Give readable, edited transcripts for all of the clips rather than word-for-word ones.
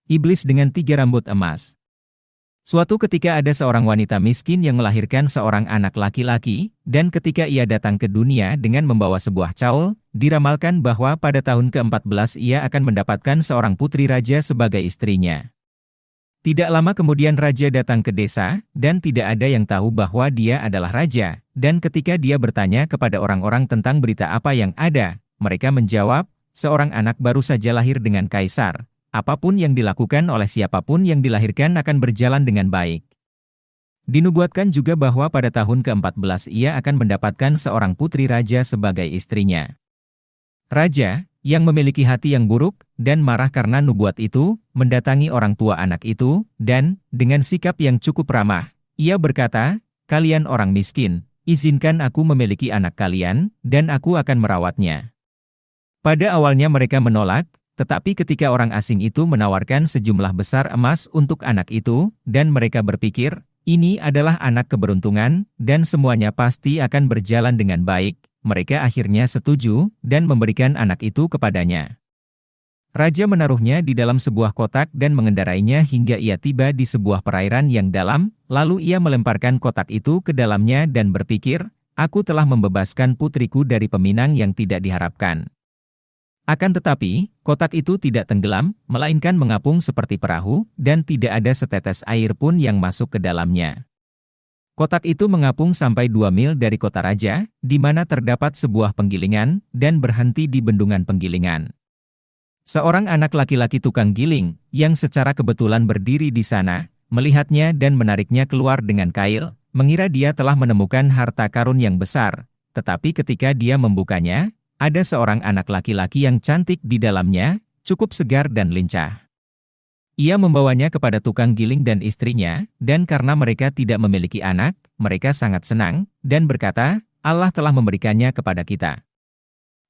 Iblis dengan 3 rambut emas. Suatu ketika ada seorang wanita miskin yang melahirkan seorang anak laki-laki, dan ketika ia datang ke dunia dengan membawa sebuah caul, diramalkan bahwa pada tahun ke-14 ia akan mendapatkan seorang putri raja sebagai istrinya. Tidak lama kemudian raja datang ke desa, dan tidak ada yang tahu bahwa dia adalah raja, dan ketika dia bertanya kepada orang-orang tentang berita apa yang ada, mereka menjawab, seorang anak baru saja lahir dengan kaisar. Apapun yang dilakukan oleh siapapun yang dilahirkan akan berjalan dengan baik. Dinubuatkan juga bahwa pada tahun ke-14 ia akan mendapatkan seorang putri raja sebagai istrinya. Raja, yang memiliki hati yang buruk, dan marah karena nubuat itu, mendatangi orang tua anak itu, dan, dengan sikap yang cukup ramah, ia berkata, "Kalian orang miskin, izinkan aku memiliki anak kalian, dan aku akan merawatnya." Pada awalnya mereka menolak, tetapi ketika orang asing itu menawarkan sejumlah besar emas untuk anak itu, dan mereka berpikir, ini adalah anak keberuntungan, dan semuanya pasti akan berjalan dengan baik, mereka akhirnya setuju, dan memberikan anak itu kepadanya. Raja menaruhnya di dalam sebuah kotak dan mengendarainya hingga ia tiba di sebuah perairan yang dalam, lalu ia melemparkan kotak itu ke dalamnya dan berpikir, aku telah membebaskan putriku dari peminang yang tidak diharapkan. Akan tetapi, kotak itu tidak tenggelam, melainkan mengapung seperti perahu, dan tidak ada setetes air pun yang masuk ke dalamnya. Kotak itu mengapung sampai 2 mil dari kota raja, di mana terdapat sebuah penggilingan, dan berhenti di bendungan penggilingan. Seorang anak laki-laki tukang giling, yang secara kebetulan berdiri di sana, melihatnya dan menariknya keluar dengan kail, mengira dia telah menemukan harta karun yang besar, tetapi ketika dia membukanya, ada seorang anak laki-laki yang cantik di dalamnya, cukup segar dan lincah. Ia membawanya kepada tukang giling dan istrinya, dan karena mereka tidak memiliki anak, mereka sangat senang, dan berkata, Allah telah memberikannya kepada kita.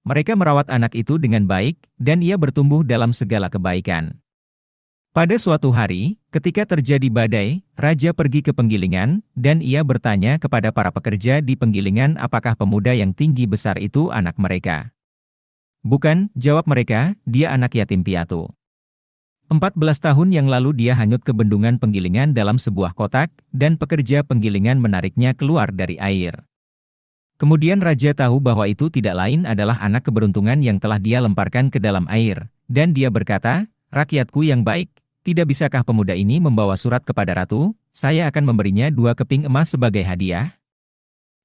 Mereka merawat anak itu dengan baik, dan ia bertumbuh dalam segala kebaikan. Pada suatu hari, ketika terjadi badai, raja pergi ke penggilingan, dan ia bertanya kepada para pekerja di penggilingan apakah pemuda yang tinggi besar itu anak mereka. Bukan, jawab mereka, dia anak yatim piatu. 14 tahun yang lalu dia hanyut ke bendungan penggilingan dalam sebuah kotak, dan pekerja penggilingan menariknya keluar dari air. Kemudian raja tahu bahwa itu tidak lain adalah anak keberuntungan yang telah dia lemparkan ke dalam air, dan dia berkata, rakyatku yang baik, tidak bisakah pemuda ini membawa surat kepada ratu, saya akan memberinya 2 keping emas sebagai hadiah?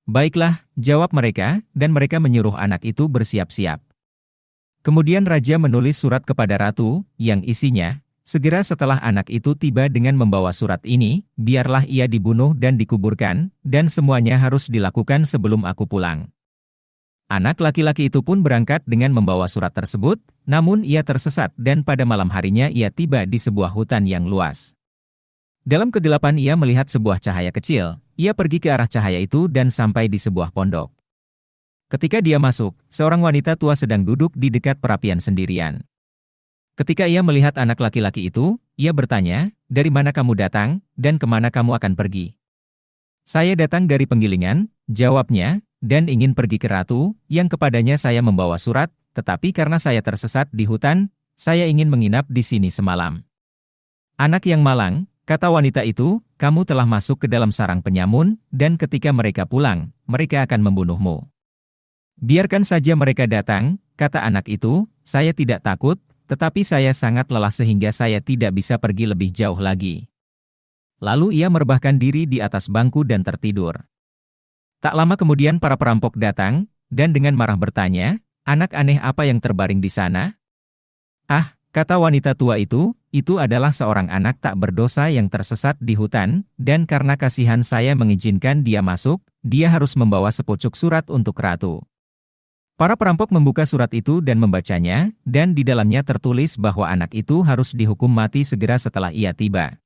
Baiklah, jawab mereka, dan mereka menyuruh anak itu bersiap-siap. Kemudian raja menulis surat kepada ratu, yang isinya, segera setelah anak itu tiba dengan membawa surat ini, biarlah ia dibunuh dan dikuburkan, dan semuanya harus dilakukan sebelum aku pulang. Anak laki-laki itu pun berangkat dengan membawa surat tersebut, namun ia tersesat dan pada malam harinya ia tiba di sebuah hutan yang luas. Dalam kegelapan ia melihat sebuah cahaya kecil, ia pergi ke arah cahaya itu dan sampai di sebuah pondok. Ketika dia masuk, seorang wanita tua sedang duduk di dekat perapian sendirian. Ketika ia melihat anak laki-laki itu, ia bertanya, dari mana kamu datang, dan kemana kamu akan pergi? Saya datang dari penggilingan, jawabnya, dan ingin pergi ke ratu, yang kepadanya saya membawa surat, tetapi karena saya tersesat di hutan, saya ingin menginap di sini semalam. Anak yang malang, kata wanita itu, kamu telah masuk ke dalam sarang penyamun, dan ketika mereka pulang, mereka akan membunuhmu. Biarkan saja mereka datang, kata anak itu, saya tidak takut, tetapi saya sangat lelah sehingga saya tidak bisa pergi lebih jauh lagi. Lalu ia merebahkan diri di atas bangku dan tertidur. Tak lama kemudian para perampok datang, dan dengan marah bertanya, anak aneh apa yang terbaring di sana? Ah, kata wanita tua itu adalah seorang anak tak berdosa yang tersesat di hutan, dan karena kasihan saya mengizinkan dia masuk, dia harus membawa sepucuk surat untuk ratu. Para perampok membuka surat itu dan membacanya, dan di dalamnya tertulis bahwa anak itu harus dihukum mati segera setelah ia tiba.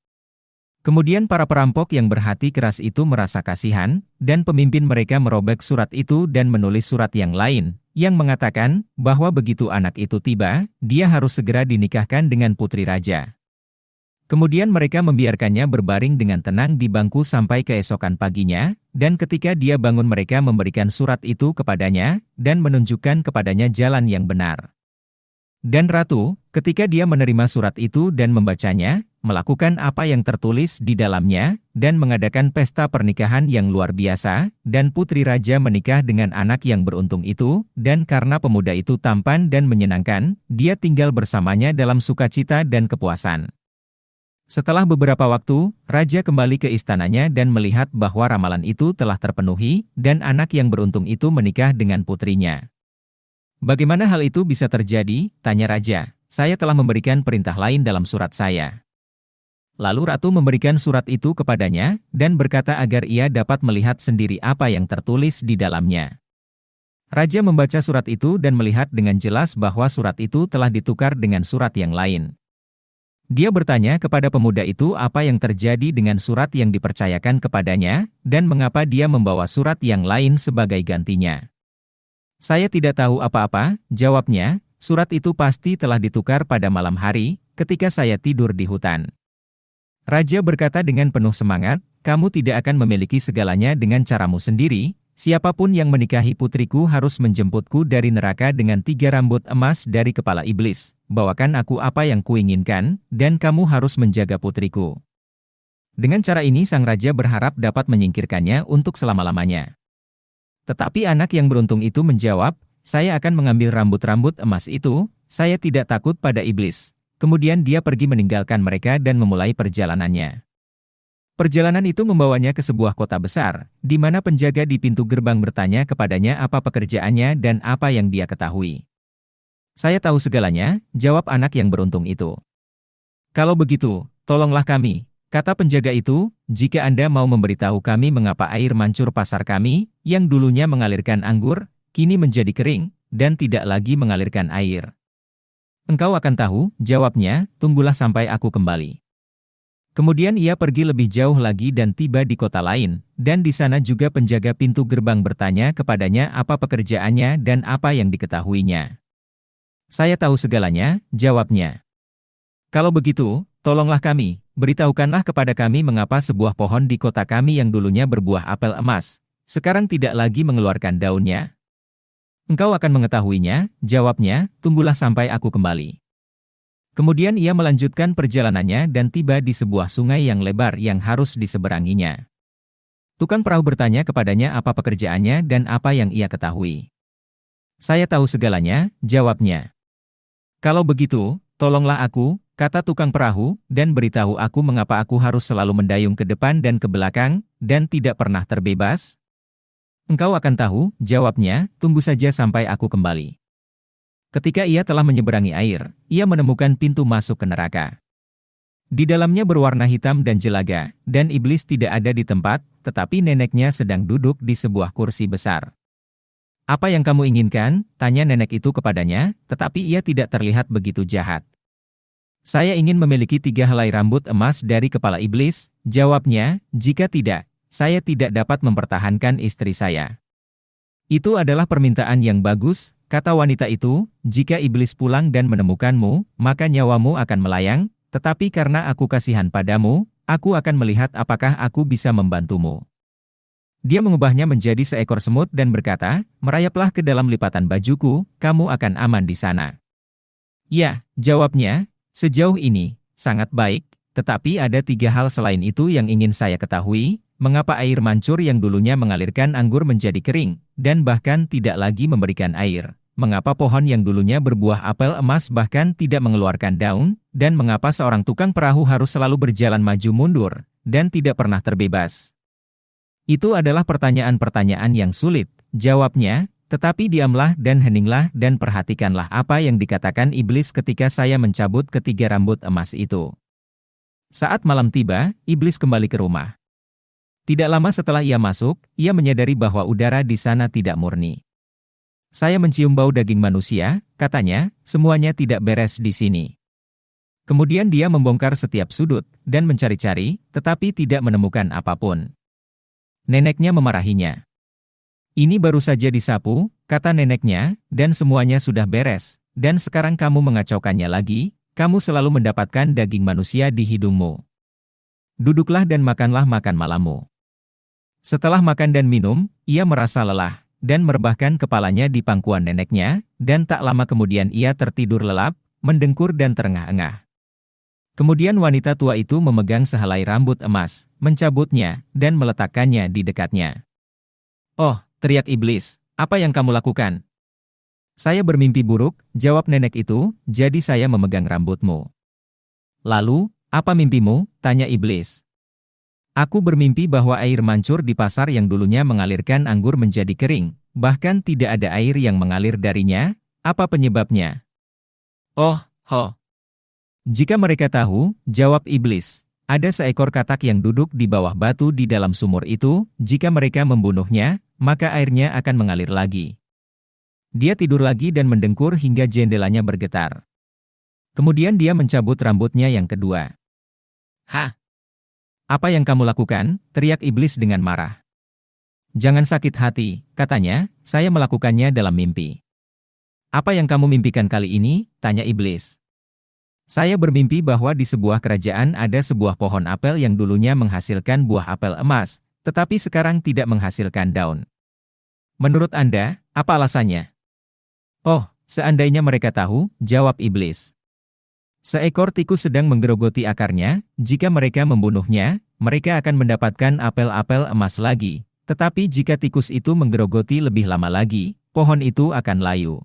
Kemudian para perampok yang berhati keras itu merasa kasihan, dan pemimpin mereka merobek surat itu dan menulis surat yang lain, yang mengatakan bahwa begitu anak itu tiba, dia harus segera dinikahkan dengan putri raja. Kemudian mereka membiarkannya berbaring dengan tenang di bangku sampai keesokan paginya, dan ketika dia bangun mereka memberikan surat itu kepadanya, dan menunjukkan kepadanya jalan yang benar. Dan ratu, ketika dia menerima surat itu dan membacanya, melakukan apa yang tertulis di dalamnya, dan mengadakan pesta pernikahan yang luar biasa, dan putri raja menikah dengan anak yang beruntung itu, dan karena pemuda itu tampan dan menyenangkan, dia tinggal bersamanya dalam sukacita dan kepuasan. Setelah beberapa waktu, raja kembali ke istananya dan melihat bahwa ramalan itu telah terpenuhi, dan anak yang beruntung itu menikah dengan putrinya. Bagaimana hal itu bisa terjadi? Tanya raja. Saya telah memberikan perintah lain dalam surat saya. Lalu ratu memberikan surat itu kepadanya, dan berkata agar ia dapat melihat sendiri apa yang tertulis di dalamnya. Raja membaca surat itu dan melihat dengan jelas bahwa surat itu telah ditukar dengan surat yang lain. Dia bertanya kepada pemuda itu apa yang terjadi dengan surat yang dipercayakan kepadanya, dan mengapa dia membawa surat yang lain sebagai gantinya. Saya tidak tahu apa-apa, jawabnya, surat itu pasti telah ditukar pada malam hari, ketika saya tidur di hutan. Raja berkata dengan penuh semangat, kamu tidak akan memiliki segalanya dengan caramu sendiri, siapapun yang menikahi putriku harus menjemputku dari neraka dengan 3 rambut emas dari kepala iblis, bawakan aku apa yang kuinginkan, dan kamu harus menjaga putriku. Dengan cara ini sang raja berharap dapat menyingkirkannya untuk selama-lamanya. Tetapi anak yang beruntung itu menjawab, saya akan mengambil rambut-rambut emas itu, saya tidak takut pada iblis. Kemudian dia pergi meninggalkan mereka dan memulai perjalanannya. Perjalanan itu membawanya ke sebuah kota besar, di mana penjaga di pintu gerbang bertanya kepadanya apa pekerjaannya dan apa yang dia ketahui. Saya tahu segalanya, jawab anak yang beruntung itu. Kalau begitu, tolonglah kami. Kata penjaga itu, jika Anda mau memberitahu kami mengapa air mancur pasar kami, yang dulunya mengalirkan anggur, kini menjadi kering, dan tidak lagi mengalirkan air. Engkau akan tahu, jawabnya, tunggulah sampai aku kembali. Kemudian ia pergi lebih jauh lagi dan tiba di kota lain, dan di sana juga penjaga pintu gerbang bertanya kepadanya apa pekerjaannya dan apa yang diketahuinya. Saya tahu segalanya, jawabnya. Kalau begitu, tolonglah kami. Beritahukanlah kepada kami mengapa sebuah pohon di kota kami yang dulunya berbuah apel emas, sekarang tidak lagi mengeluarkan daunnya. Engkau akan mengetahuinya, jawabnya, tunggulah sampai aku kembali. Kemudian ia melanjutkan perjalanannya dan tiba di sebuah sungai yang lebar yang harus diseberanginya. Tukang perahu bertanya kepadanya apa pekerjaannya dan apa yang ia ketahui. Saya tahu segalanya, jawabnya. Kalau begitu, tolonglah aku, kata tukang perahu, dan beritahu aku mengapa aku harus selalu mendayung ke depan dan ke belakang, dan tidak pernah terbebas. Engkau akan tahu, jawabnya, tunggu saja sampai aku kembali. Ketika ia telah menyeberangi air, ia menemukan pintu masuk ke neraka. Di dalamnya berwarna hitam dan jelaga, dan iblis tidak ada di tempat, tetapi neneknya sedang duduk di sebuah kursi besar. Apa yang kamu inginkan? Tanya nenek itu kepadanya, tetapi ia tidak terlihat begitu jahat. Saya ingin memiliki 3 helai rambut emas dari kepala iblis, jawabnya, jika tidak, saya tidak dapat mempertahankan istri saya. Itu adalah permintaan yang bagus, kata wanita itu, jika iblis pulang dan menemukanmu, maka nyawamu akan melayang, tetapi karena aku kasihan padamu, aku akan melihat apakah aku bisa membantumu. Dia mengubahnya menjadi seekor semut dan berkata, merayaplah ke dalam lipatan bajuku, kamu akan aman di sana. Ya, jawabnya, sejauh ini, sangat baik, tetapi ada 3 hal selain itu yang ingin saya ketahui, mengapa air mancur yang dulunya mengalirkan anggur menjadi kering, dan bahkan tidak lagi memberikan air, mengapa pohon yang dulunya berbuah apel emas bahkan tidak mengeluarkan daun, dan mengapa seorang tukang perahu harus selalu berjalan maju mundur, dan tidak pernah terbebas. Itu adalah pertanyaan-pertanyaan yang sulit, jawabnya, tetapi diamlah dan heninglah dan perhatikanlah apa yang dikatakan iblis ketika saya mencabut ketiga rambut emas itu. Saat malam tiba, iblis kembali ke rumah. Tidak lama setelah ia masuk, ia menyadari bahwa udara di sana tidak murni. Saya mencium bau daging manusia, katanya, semuanya tidak beres di sini. Kemudian dia membongkar setiap sudut, dan mencari-cari, tetapi tidak menemukan apapun. Neneknya memarahinya. Ini baru saja disapu, kata neneknya, dan semuanya sudah beres, dan sekarang kamu mengacaukannya lagi, kamu selalu mendapatkan daging manusia di hidungmu. Duduklah dan makanlah makan malammu. Setelah makan dan minum, ia merasa lelah, dan merebahkan kepalanya di pangkuan neneknya, dan tak lama kemudian ia tertidur lelap, mendengkur dan terengah-engah. Kemudian wanita tua itu memegang sehelai rambut emas, mencabutnya, dan meletakkannya di dekatnya. "Oh," teriak iblis, "apa yang kamu lakukan?" "Saya bermimpi buruk," jawab nenek itu, "jadi saya memegang rambutmu." "Lalu, apa mimpimu?" tanya iblis. "Aku bermimpi bahwa air mancur di pasar yang dulunya mengalirkan anggur menjadi kering, bahkan tidak ada air yang mengalir darinya. Apa penyebabnya?" "Oh, ho. Jika mereka tahu," jawab iblis, "ada seekor katak yang duduk di bawah batu di dalam sumur itu, jika mereka membunuhnya, maka airnya akan mengalir lagi." Dia tidur lagi dan mendengkur hingga jendelanya bergetar. Kemudian dia mencabut rambutnya yang kedua. "Hah? Apa yang kamu lakukan?" teriak iblis dengan marah. "Jangan sakit hati," katanya, "saya melakukannya dalam mimpi." "Apa yang kamu mimpikan kali ini?" tanya iblis. "Saya bermimpi bahwa di sebuah kerajaan ada sebuah pohon apel yang dulunya menghasilkan buah apel emas, tetapi sekarang tidak menghasilkan daun. Menurut Anda, apa alasannya?" "Oh, seandainya mereka tahu," jawab iblis. "Seekor tikus sedang menggerogoti akarnya, jika mereka membunuhnya, mereka akan mendapatkan apel-apel emas lagi. Tetapi jika tikus itu menggerogoti lebih lama lagi, pohon itu akan layu.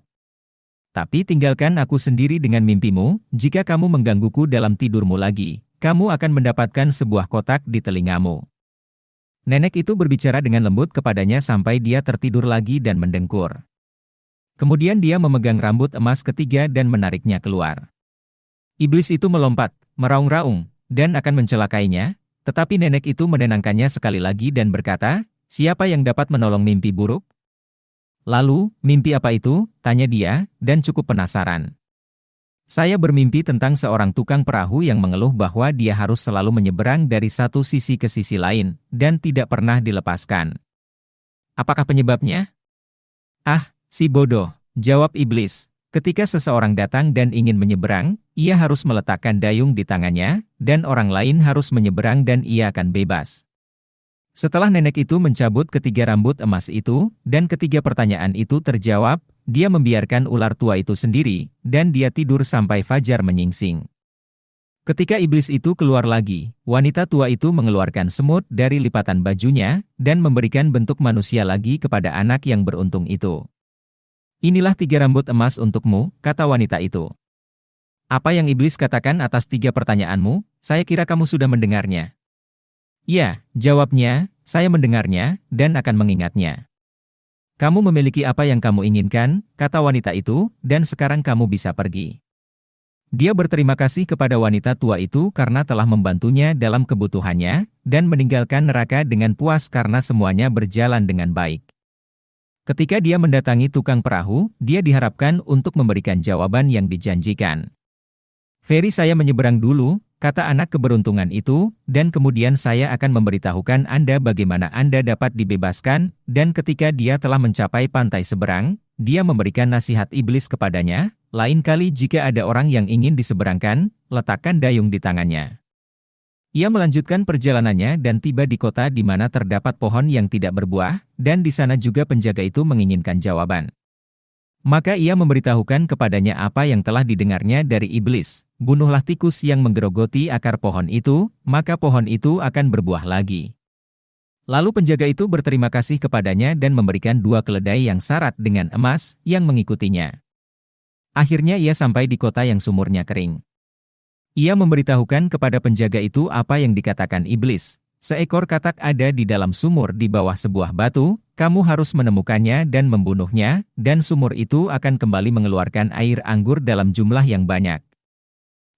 Tapi tinggalkan aku sendiri dengan mimpimu, jika kamu menggangguku dalam tidurmu lagi, kamu akan mendapatkan sebuah kotak di telingamu." Nenek itu berbicara dengan lembut kepadanya sampai dia tertidur lagi dan mendengkur. Kemudian dia memegang rambut emas ketiga dan menariknya keluar. Iblis itu melompat, meraung-raung, dan akan mencelakainya, tetapi nenek itu menenangkannya sekali lagi dan berkata, "Siapa yang dapat menolong mimpi buruk?" "Lalu, mimpi apa itu?" tanya dia, dan cukup penasaran. "Saya bermimpi tentang seorang tukang perahu yang mengeluh bahwa dia harus selalu menyeberang dari satu sisi ke sisi lain, dan tidak pernah dilepaskan." "Apakah penyebabnya?" "Ah, si bodoh," jawab iblis. "Ketika seseorang datang dan ingin menyeberang, ia harus meletakkan dayung di tangannya, dan orang lain harus menyeberang dan ia akan bebas." Setelah nenek itu mencabut ketiga rambut emas itu, dan ketiga pertanyaan itu terjawab, dia membiarkan ular tua itu sendiri, dan dia tidur sampai fajar menyingsing. Ketika iblis itu keluar lagi, wanita tua itu mengeluarkan semut dari lipatan bajunya, dan memberikan bentuk manusia lagi kepada anak yang beruntung itu. "Inilah 3 rambut emas untukmu," kata wanita itu. "Apa yang iblis katakan atas 3 pertanyaanmu? Saya kira kamu sudah mendengarnya." "Ya," jawabnya, "saya mendengarnya, dan akan mengingatnya." "Kamu memiliki apa yang kamu inginkan," kata wanita itu, "dan sekarang kamu bisa pergi." Dia berterima kasih kepada wanita tua itu karena telah membantunya dalam kebutuhannya, dan meninggalkan neraka dengan puas karena semuanya berjalan dengan baik. Ketika dia mendatangi tukang perahu, dia diharapkan untuk memberikan jawaban yang dijanjikan. "Ferry, saya menyeberang dulu," kata anak keberuntungan itu, "dan kemudian saya akan memberitahukan Anda bagaimana Anda dapat dibebaskan," dan ketika dia telah mencapai pantai seberang, dia memberikan nasihat iblis kepadanya, "Lain kali jika ada orang yang ingin diseberangkan, letakkan dayung di tangannya." Ia melanjutkan perjalanannya dan tiba di kota di mana terdapat pohon yang tidak berbuah, dan di sana juga penjaga itu menginginkan jawaban. Maka ia memberitahukan kepadanya apa yang telah didengarnya dari iblis, "Bunuhlah tikus yang menggerogoti akar pohon itu, maka pohon itu akan berbuah lagi." Lalu penjaga itu berterima kasih kepadanya dan memberikan 2 keledai yang syarat dengan emas, yang mengikutinya. Akhirnya ia sampai di kota yang sumurnya kering. Ia memberitahukan kepada penjaga itu apa yang dikatakan iblis, "Seekor katak ada di dalam sumur di bawah sebuah batu, kamu harus menemukannya dan membunuhnya, dan sumur itu akan kembali mengeluarkan air anggur dalam jumlah yang banyak."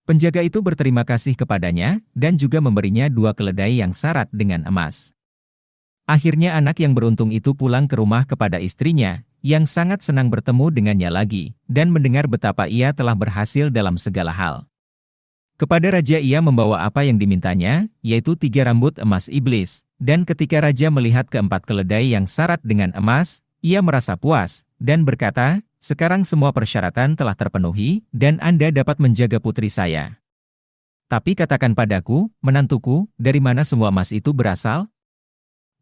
Penjaga itu berterima kasih kepadanya, dan juga memberinya 2 keledai yang syarat dengan emas. Akhirnya anak yang beruntung itu pulang ke rumah kepada istrinya, yang sangat senang bertemu dengannya lagi, dan mendengar betapa ia telah berhasil dalam segala hal. Kepada raja ia membawa apa yang dimintanya, yaitu 3 rambut emas iblis, dan ketika raja melihat keempat keledai yang syarat dengan emas, ia merasa puas, dan berkata, "Sekarang semua persyaratan telah terpenuhi, dan Anda dapat menjaga putri saya. Tapi katakan padaku, menantuku, dari mana semua emas itu berasal?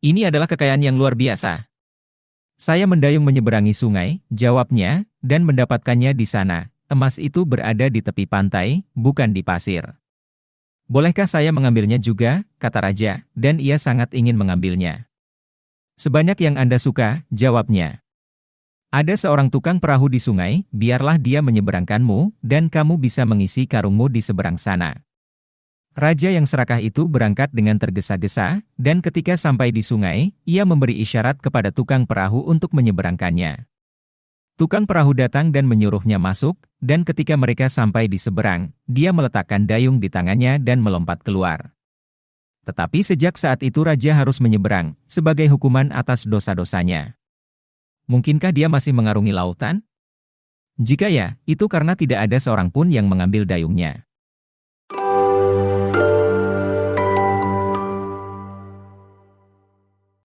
Ini adalah kekayaan yang luar biasa." Saya mendayung menyeberangi sungai, jawabnya, dan mendapatkannya di sana. Emas itu berada di tepi pantai, bukan di pasir. Bolehkah saya mengambilnya juga, kata raja, dan ia sangat ingin mengambilnya. Sebanyak yang Anda suka, jawabnya. Ada seorang tukang perahu di sungai, biarlah dia menyeberangkanmu, dan kamu bisa mengisi karungmu di seberang sana. Raja yang serakah itu berangkat dengan tergesa-gesa, dan ketika sampai di sungai, ia memberi isyarat kepada tukang perahu untuk menyeberangkannya. Tukang perahu datang dan menyuruhnya masuk, dan ketika mereka sampai di seberang, dia meletakkan dayung di tangannya dan melompat keluar. Tetapi sejak saat itu raja harus menyeberang, sebagai hukuman atas dosa-dosanya. Mungkinkah dia masih mengarungi lautan? Jika ya, itu karena tidak ada seorang pun yang mengambil dayungnya.